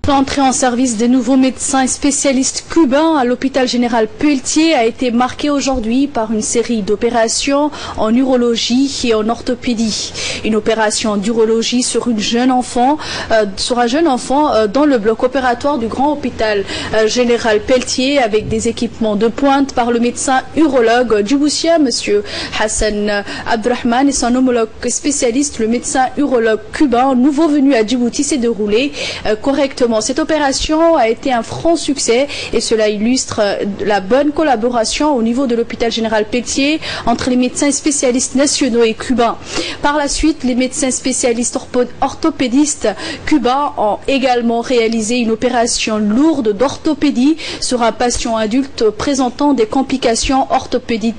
L'entrée en service des nouveaux médecins et spécialistes cubains à l'hôpital général Pelletier a été marquée aujourd'hui par une série d'opérations en urologie et en orthopédie. Une opération d'urologie sur un jeune enfant dans le bloc opératoire du grand hôpital général Pelletier avec des équipements de pointe par le médecin urologue djiboutien, M. Hassan Abdrahman, et son homologue spécialiste, le médecin urologue cubain, nouveau venu à Djibouti, s'est déroulé correctement. Cette opération a été un franc succès et cela illustre la bonne collaboration au niveau de l'hôpital général Pelletier entre les médecins spécialistes nationaux et cubains. Par la suite, les médecins spécialistes orthopédistes cubains ont également réalisé une opération lourde d'orthopédie sur un patient adulte présentant des complications orthopédiques.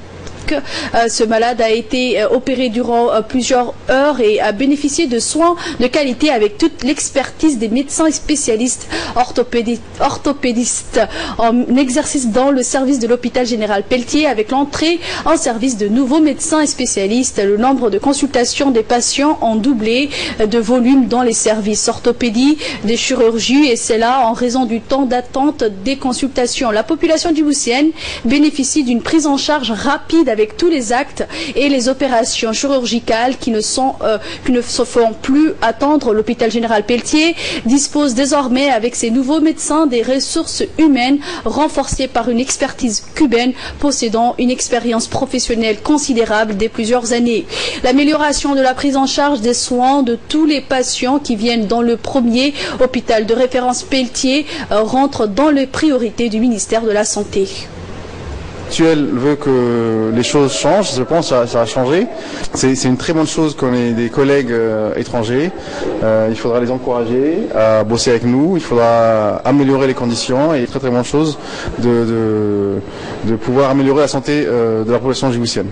Ce malade a été opéré durant plusieurs heures et a bénéficié de soins de qualité avec toute l'expertise des médecins et spécialistes orthopédistes en exercice dans le service de l'hôpital général Pelletier. Avec l'entrée en service de nouveaux médecins et spécialistes, le nombre de consultations des patients ont doublé de volume dans les services orthopédie, des chirurgies, et c'est là en raison du temps d'attente des consultations. La population djiboutienne bénéficie d'une prise en charge rapide avec tous les actes et les opérations chirurgicales qui ne se font plus attendre. L'hôpital général Pelletier dispose désormais avec ses nouveaux médecins des ressources humaines renforcées par une expertise cubaine possédant une expérience professionnelle considérable dès plusieurs années. L'amélioration de la prise en charge des soins de tous les patients qui viennent dans le premier hôpital de référence Pelletier rentre dans les priorités du ministère de la Santé. L'actuel veut que les choses changent, je pense que ça va changer. C'est une très bonne chose qu'on ait des collègues étrangers. Il faudra les encourager à bosser avec nous, il faudra améliorer les conditions, et très très bonne chose de pouvoir améliorer la santé de la population djiboutienne.